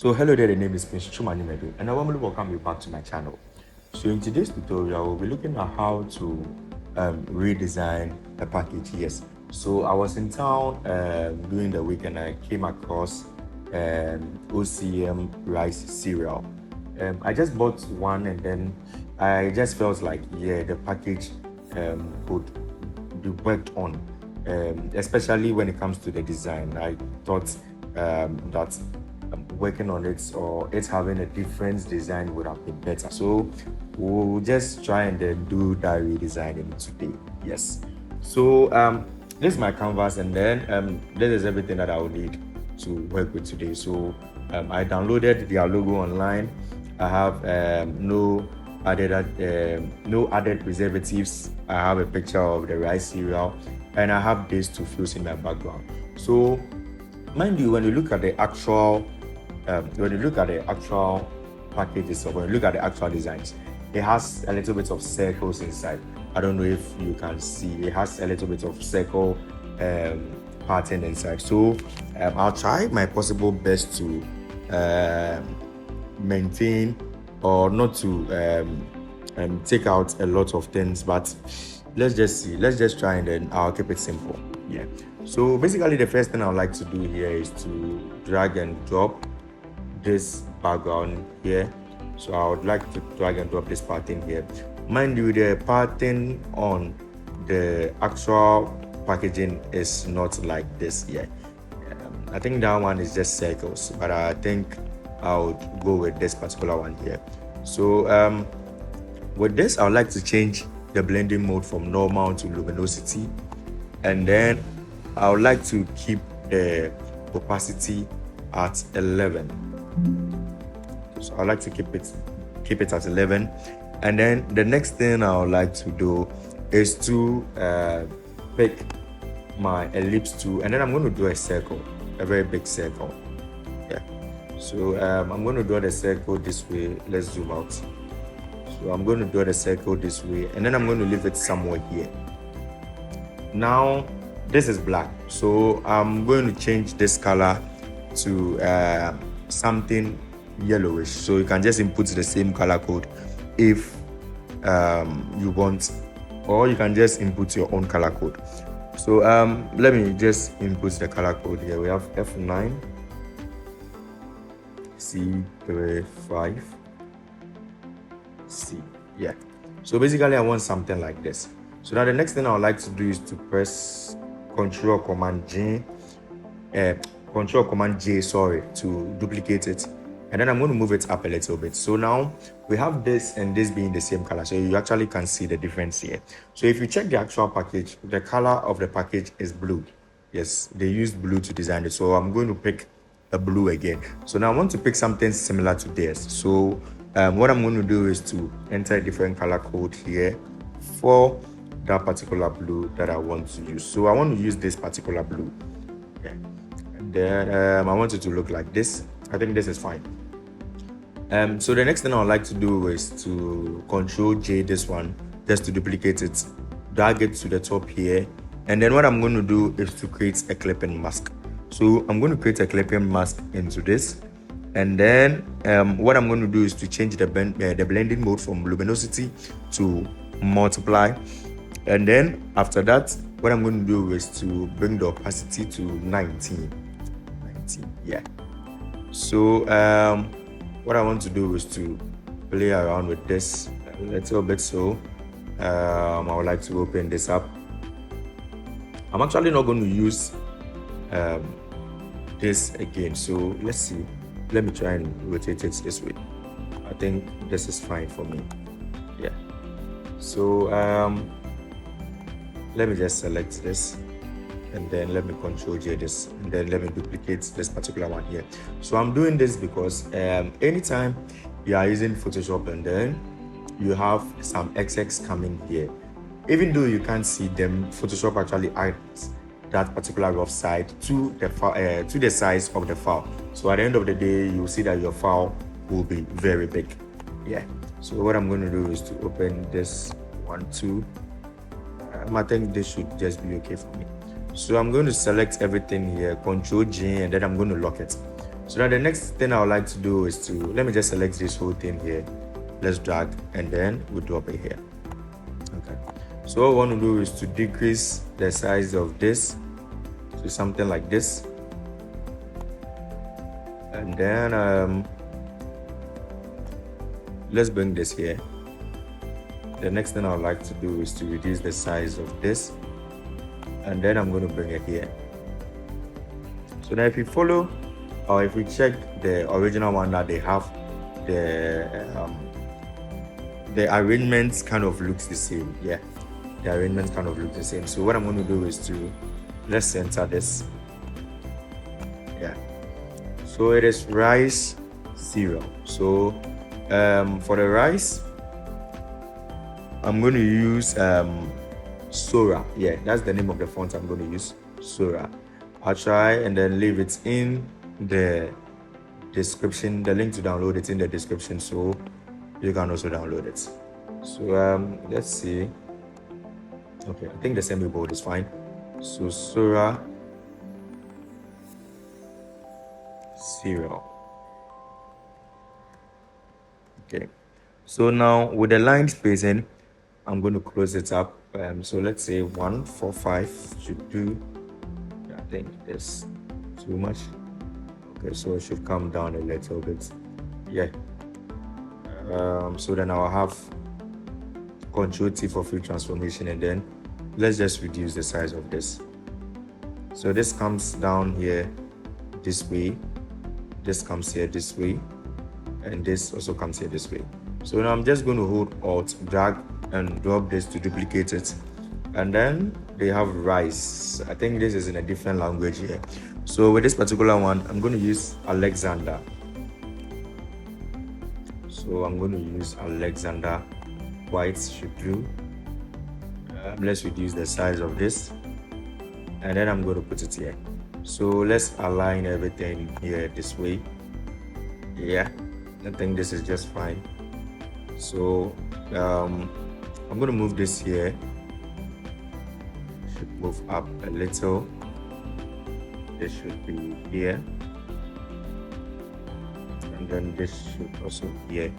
So hello there, the name is Prince Chumanimedi and I warmly welcome you back to my channel. So in today's tutorial, we'll be looking at how to redesign a package. Yes, so I was in town during the week and I came across OCM rice cereal. I just bought one and then I just felt like, yeah, the package could be worked on, especially when it comes to the design. I thought that working on it or it having a different design would have been better. So we'll just try and then do that redesigning today. Yes. So this is my canvas and then this is everything that I will need to work with today. So I downloaded their logo online. I have no added preservatives. I have a picture of the rice cereal and I have these two fields in my background. So mind you, when you look at the actual packages or when you look at the actual designs, it has a little bit of circles inside. I don't know if you can see, it has a little bit of circle pattern inside. So I'll try my possible best to maintain or not to take out a lot of things, but let's just see. Let's just try and then I'll keep it simple. Yeah. So basically the first thing I would like to do here is to drag and drop this background here. So I would like to drag and drop this pattern here. Mind you, the pattern on the actual packaging is not like this yet. I think that one is just circles, but I think I would go with this particular one here. So with this, I would like to change the blending mode from normal to luminosity, and then I would like to keep the opacity at 11. So I like to keep it at 11, and then the next thing I would like to do is to pick my ellipse tool, and then I'm going to do a circle, a very big circle. Yeah. So I'm going to draw the circle this way. Let's zoom out. So I'm going to draw the circle this way, and then I'm going to leave it somewhere here. Now this is black, so I'm going to change this color to something yellowish. So you can just input the same color code if you want, or you can just input your own color code. So let me just input the color code here. We have F9 C35 C. Yeah. So basically I want something like this. So now the next thing I would like to do is to press Control Command J to duplicate it, and then I'm going to move it up a little bit. So now we have this and this being the same color, so you actually can see the difference here. So if you check the actual package, the color of the package is blue. Yes, they used blue to design it, so I'm going to pick a blue again. So now I want to pick something similar to this. So what I'm going to do is to enter a different color code here for that particular blue that I want to use. So I want to use this particular blue. Yeah. And then I want it to look like this. I think this is fine. So the next thing I would like to do is to Control J this one, just to duplicate it, drag it to the top here, and then what I'm going to do is to create a clipping mask. So I'm going to create a clipping mask into this, and then what I'm going to do is to change the blending mode from luminosity to multiply, and then after that what I'm going to do is to bring the opacity to 19. Yeah. So what I want to do is to play around with this a little bit. So I would like to open this up. I'm actually not going to use this again. So let's see. Let me try and rotate it this way. I think this is fine for me. Yeah. So let me just select this, and then let me Control J this, and then let me duplicate this particular one here. So I'm doing this because anytime you are using Photoshop and then you have some XX coming here, even though you can't see them, Photoshop actually adds that particular rough side to the size of the file. So at the end of the day, you'll see that your file will be very big. Yeah. So what I'm going to do is to open this one too. I think this should just be okay for me. So I'm going to select everything here, Control J, and then I'm going to lock it. So now the next thing I would like to do is to, let me just select this whole thing here. Let's drag and then we drop it here. Okay. So what we want to do is to decrease the size of this to something like this. And then let's bring this here. The next thing I would like to do is to reduce the size of this. And then I'm going to bring it here. So now if you follow, or if we check the original one that they have, the arrangements kind of looks the same. Yeah, the arrangements kind of look the same. So what I'm going to do is to, let's center this. Yeah, so it is rice cereal. So for the rice, I'm going to use Sora. Yeah, that's the name of the font I'm going to use, Sora. I'll try and then leave it in the description, the link to download it in the description, so you can also download it. So let's see. Okay, I think the semi-bold is fine. So Sora cereal. Okay, so now with the line spacing, I'm going to close it up. So let's say 145 should do. I think it's too much. Okay, so it should come down a little bit. Yeah. So then I'll have Control T for free transformation, and then let's just reduce the size of this. So this comes down here this way, this comes here this way, and this also comes here this way. So now I'm just going to hold Alt, drag and drop this to duplicate it. And then they have rice. I think this is in a different language here. So with this particular one, I'm going to use Alexander. So I'm going to use Alexander. White should do. Let's reduce the size of this. And then I'm going to put it here. So let's align everything here this way. Yeah, I think this is just fine. So I'm going to move this here. Should move up a little. This should be here. And then this should also be here.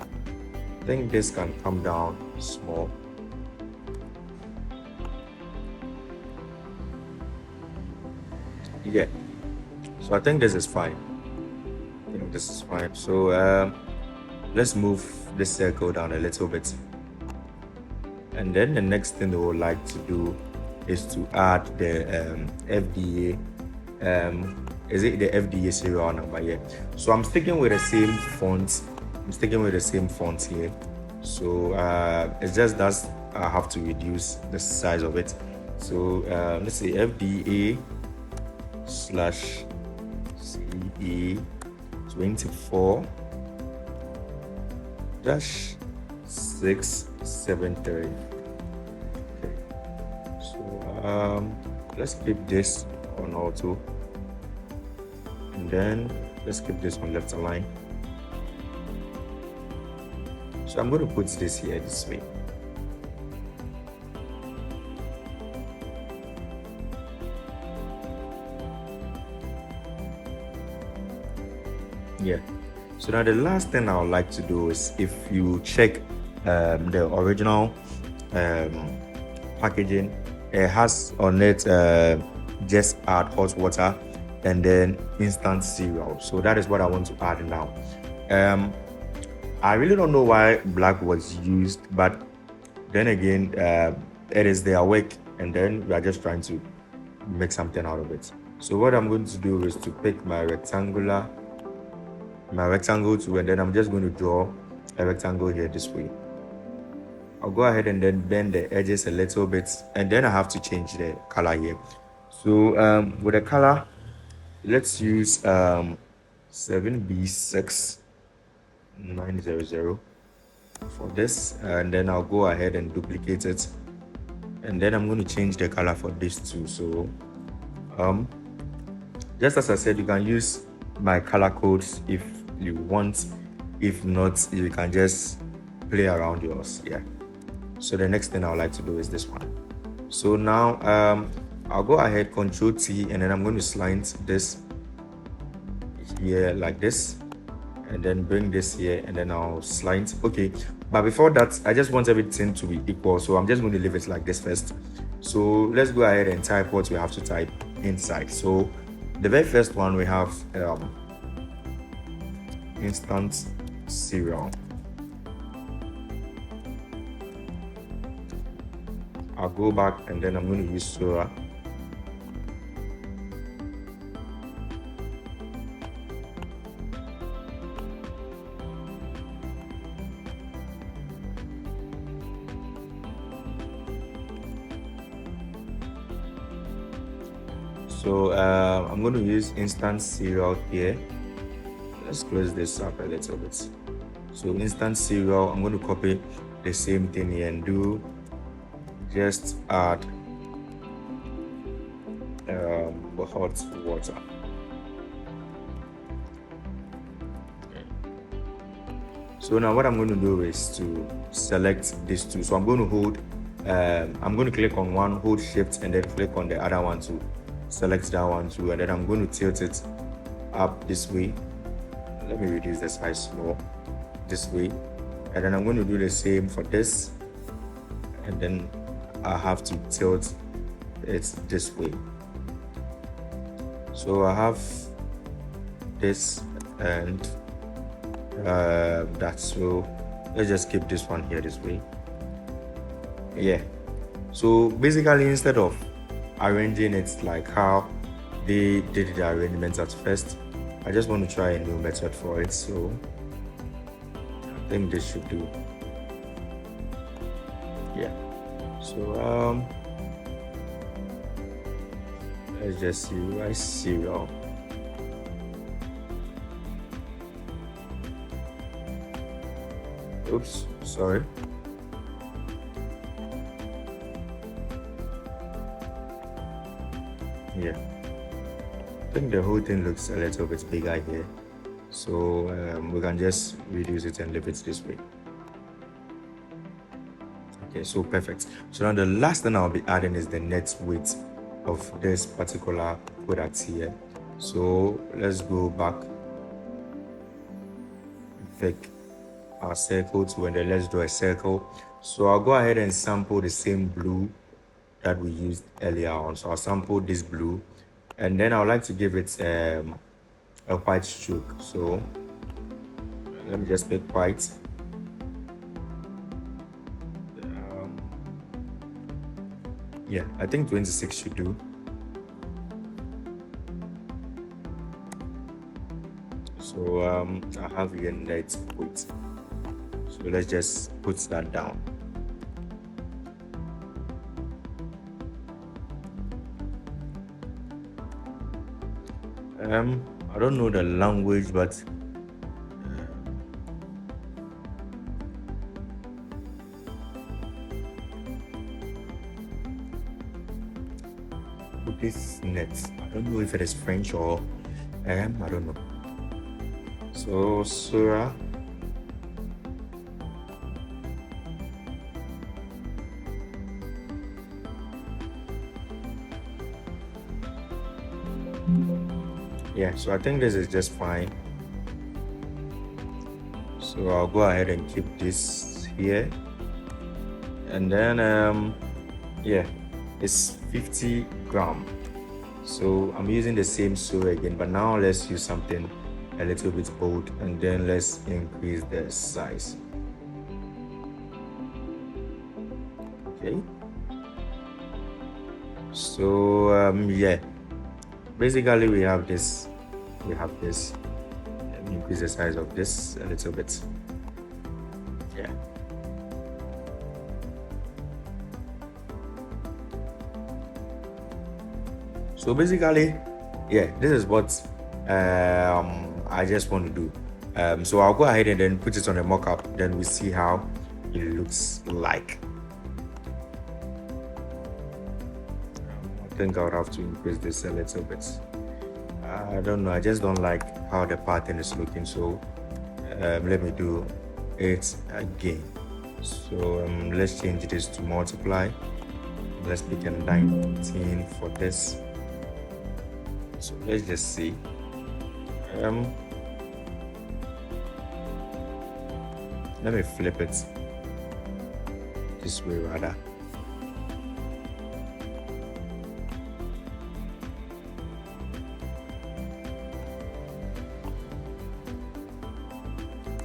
I think this can come down small. Yeah. So I think this is fine. I think this is fine. So let's move this circle down a little bit. And then the next thing we would like to do is to add the FDA. Is it the FDA serial number? Yeah. So I'm sticking with the same font. I'm sticking with the same font here. So it's just that I have to reduce the size of it. So let's say FDA /CE 24 -673. Okay. So let's keep this on auto, and then let's keep this on left align. So I'm going to put this here this way. Yeah. So now the last thing I would like to do is, if you check the original packaging, it has on it just add hot water and then instant cereal. So that is what I want to add now. I really don't know why black was used, but then again, it is their work, and then we are just trying to make something out of it. So what I'm going to do is to pick my rectangle tool, and then I'm just going to draw a rectangle here this way. I'll go ahead and then bend the edges a little bit, and then I have to change the color here. So with the color, let's use 7B6900 for this, and then I'll go ahead and duplicate it, and then I'm going to change the color for this too. So just as I said, you can use my color codes if you want. If not, you can just play around yours. Yeah. So the next thing I would like to do is this one. So now I'll go ahead, Control T, and then I'm going to slant this here like this, and then bring this here, and then I'll slide. Okay, but before that, I just want everything to be equal, so I'm just going to leave it like this first. So let's go ahead and type what we have to type inside. So the very first one, we have instant serial. I'll go back, and then I'm going to use Sora. So I'm going to use instant serial here. Let's close this up a little bit. So instant serial, I'm going to copy the same thing here and do just add hot water. So now what I'm going to do is to select these two. So I'm going to hold, I'm going to click on one, hold shift, and then click on the other one to select that one too, and then I'm going to tilt it up this way. Let me reduce the size more, this way, and then I'm going to do the same for this, and then I have to tilt it this way. So I have this and that. So let's just keep this one here this way. Yeah, so basically instead of arranging it like how they did the arrangements at first, I just want to try a new method for it. So I think this should do. Yeah, so let's just see rice cereal. Oops, sorry. Yeah, I think the whole thing looks a little bit bigger here, so we can just reduce it and leave it this way. Okay, so perfect. So now the last thing I'll be adding is the net weight of this particular product here. So let's go back, pick our circle to, and then let's do a circle. So I'll go ahead and sample the same blue that we used earlier on. So I'll sample this blue, and then I would like to give it a white stroke. So let me just pick white. Yeah, I think 26 should do. So I have here net weight. So let's just put that down. I don't know the language, but this net, I don't know if it is French or I don't know. So Sura, yeah, so I think this is just fine. So I'll go ahead and keep this here, and then yeah, it's 50 grams. So I'm using the same Sura again, but now let's use something a little bit bold, and then let's increase the size. Okay, so yeah, basically we have this. Let me increase the size of this a little bit. Yeah, so basically, yeah, this is what I just want to do. So I'll go ahead and then put it on a mock-up, then we see how it looks like. I think I would have to increase this a little bit. I don't know, I just don't like how the pattern is looking, so let me do it again. So let's change this to multiply. Let's pick a 19 for this. So let's just see. let me flip it this way rather.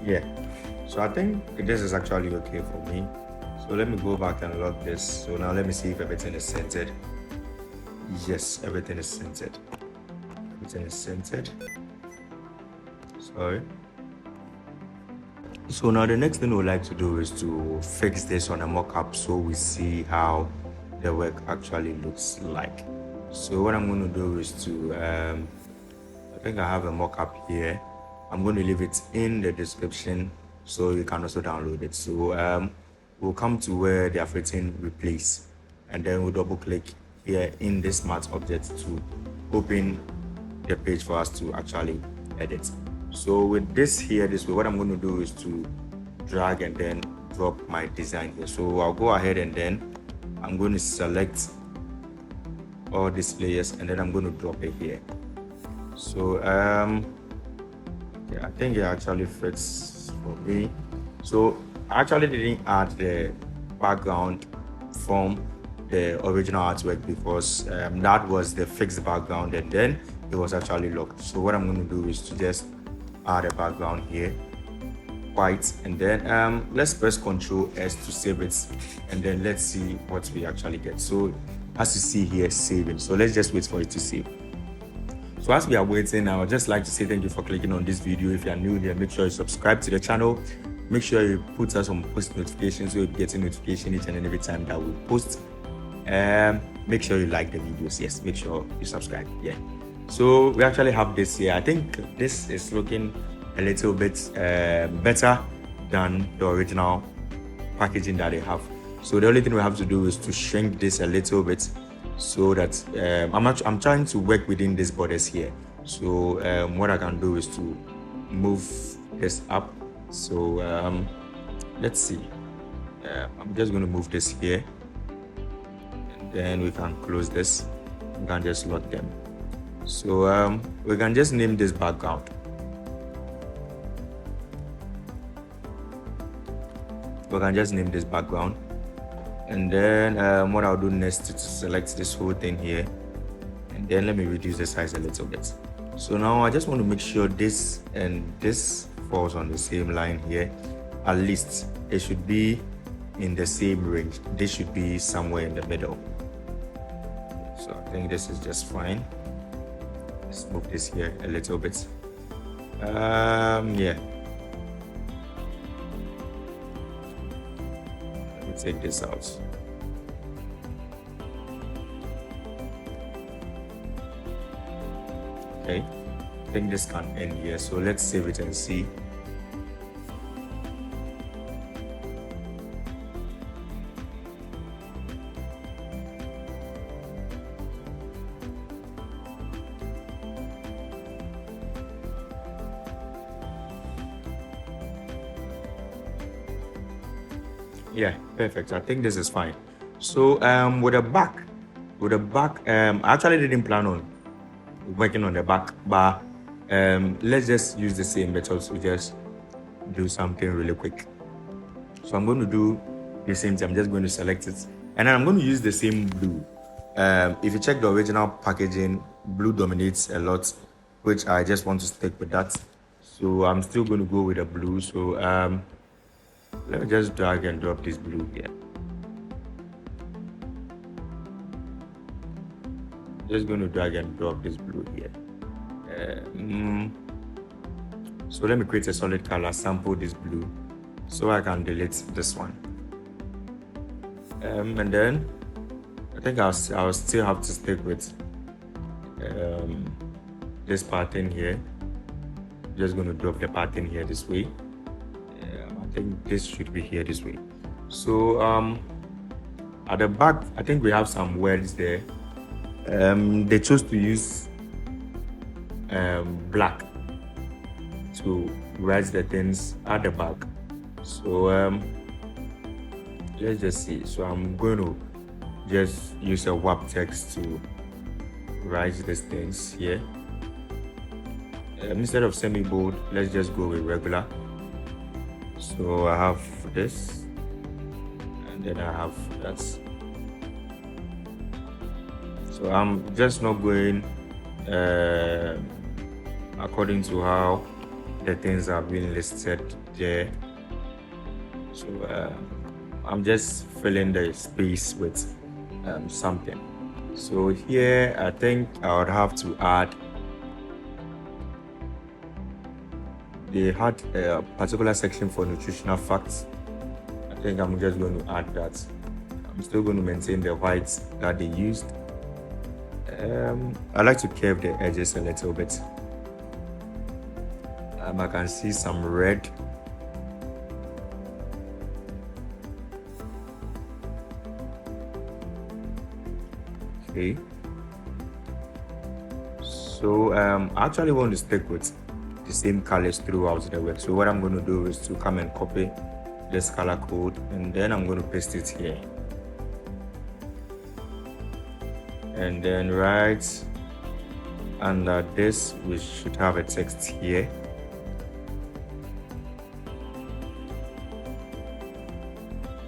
Yeah, so I think this is actually okay for me. So let me go back and lock this. So now let me see if everything is centered. Yes, everything is centered. Everything is centered. Sorry. So now the next thing we would like to do is to fix this on a mock-up so we see how the work actually looks like. So what I'm going to do is to I think I have a mock-up here. I'm going to leave it in the description so you can also download it. So we'll come to where they have written replace, and then we'll double click here in this smart object to open the page for us to actually edit. So with this here, this way, what I'm going to do is to drag and then drop my design here. So I'll go ahead and then I'm going to select all these layers and then I'm going to drop it here. So yeah, I think it actually fits for me. So I actually didn't add the background from the original artwork because that was the fixed background and then it was actually locked. So what I'm going to do is to just add a background here, white, and then let's press Ctrl S to save it, and then let's see what we actually get. So as you see here, saving. So let's just wait for it to save. So as we are waiting, I would just like to say thank you for clicking on this video. If you are new here, make sure you subscribe to the channel. Make sure you put us on post notifications so you'll be getting notification each and every time that we post. Make sure you like the videos. Yes, make sure you subscribe. Yeah. So we actually have this here. I think this is looking a little bit better than the original packaging that they have. So the only thing we have to do is to shrink this a little bit so that I'm trying to work within these borders here. So what I can do is to move this up. So let's see. I'm just going to move this here, and then we can close this. We can just lock them. So we can just name this background. We can just name this background, and then what I'll do next is to select this whole thing here, and then let me reduce the size a little bit. So now I just want to make sure this and this falls on the same line here. At least it should be in the same range. This should be somewhere in the middle. So I think this is just fine. Let's move this here a little bit. Yeah. Let me take this out. Okay. I think this can end here. So let's save it and see. Yeah, perfect. I think this is fine. So with the back, I actually didn't plan on working on the back, but let's just use the same method to just do something really quick. So I'm going to do the same thing. I'm just going to select it, and then I'm going to use the same blue. If you check the original packaging, blue dominates a lot, which I just want to stick with that. So I'm still going to go with the blue. So let me just drag and drop this blue here. Just going to drag and drop this blue here. So let me create a solid color, sample this blue, so I can delete this one. And then I think I'll still have to stick with this pattern here. Just going to drop the pattern here this way. I think this should be here this way. So at the back, I think we have some words there. They chose to use black to write the things at the back. So let's just see. So I'm going to just use a warp text to write these things here. instead of semi-bold, let's just go with regular. So I have this, and then I have that. So I'm just not going according to how the things are being listed there. So I'm just filling the space with something. So here I think I would have to add, they had a particular section for nutritional facts. I think I'm just going to add that. I'm still going to maintain the whites that they used. I like to curve the edges a little bit. I can see some red. Okay. So I actually want to stick with the same colors throughout the work. So what I'm going to do is to come and copy this color code, and then I'm going to paste it here. And then right under this, we should have a text here.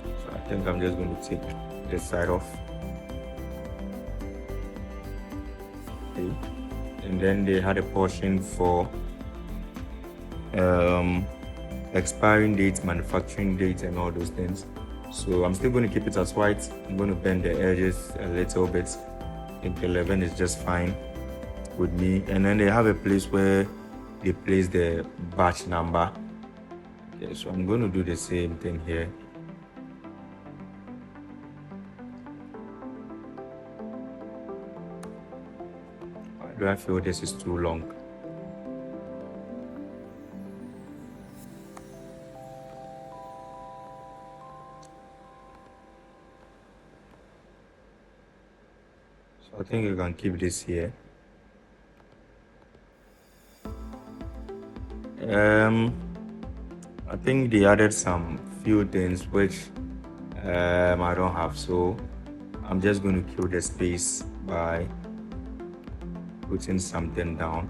So I think I'm just going to take this side off. Okay. And then they had a portion for expiring dates, manufacturing dates, and all those things. So I'm still going to keep it as white. I'm going to bend the edges a little bit. I think 11 is just fine with me. And then they have a place where they place the batch number. Okay, so I'm going to do the same thing here. Why do I feel this is too long? I think you can keep this here. I think they added some few things which I don't have, so I'm just going to kill the space by putting something down.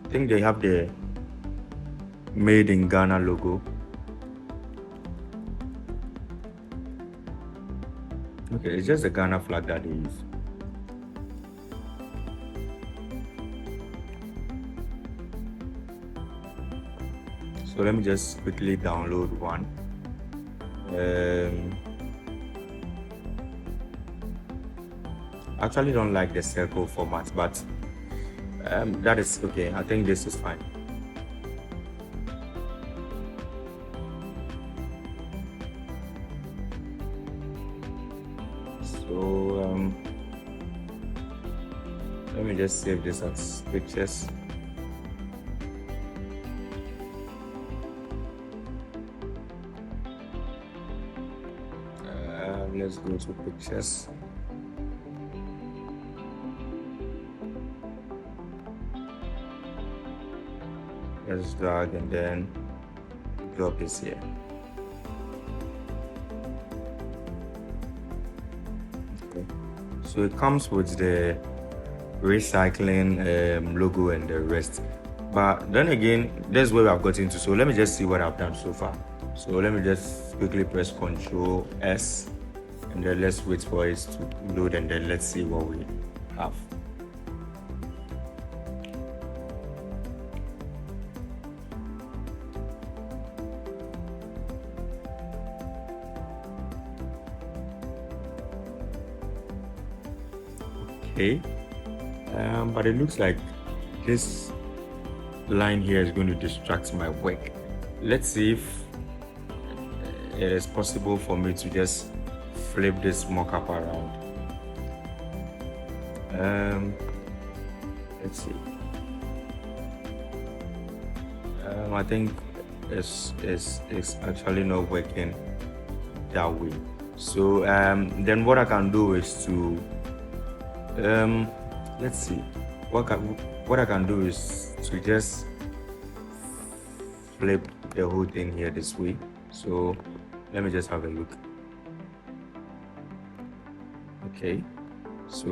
I think they have the Made in Ghana logo. Okay, it's just the Ghana flag that they use. So let me just quickly download one. I actually don't like the circle format, but that is okay. I think this is fine. So let me just save this as pictures. Let's go to pictures. Let's drag and then drop this here. Okay. So it comes with the recycling logo and the rest. But then again, that's where I've got into. So let me just see what I've done so far. So let me just quickly press Ctrl S, and then let's wait for it to load, and then let's see what we have. Okay, but it looks like this line here is going to distract my work. Let's see if it is possible for me to just flip this mockup around. Let's see. I think it's actually not working that way. So then what I can do is to let's see. What I can do is to just flip the whole thing here this way. So Let me just have a look. Okay, so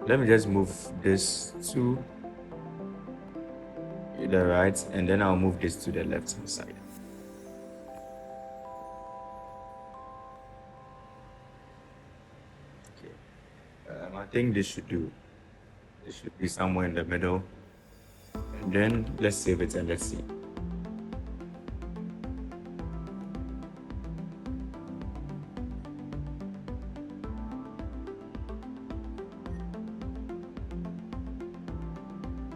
let me just move this to the right, and then I'll move this to the left hand side. Okay, I think this should do. It should be somewhere in the middle, and then let's save it and let's see.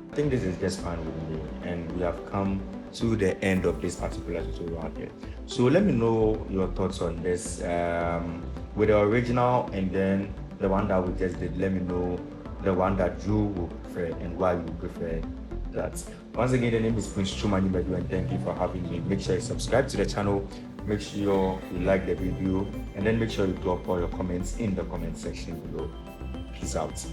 I think this is just fine with me, and we have come to the end of this particular tutorial here. So let me know your thoughts on this with the original and then the one that we just did. Let me know the one that you would prefer and why you prefer that. Once again, the name is Prince Chumani Medu, and thank you for having me. Make sure you subscribe to the channel, make sure you like the video, and then make sure you drop all your comments in the comment section below. Peace out.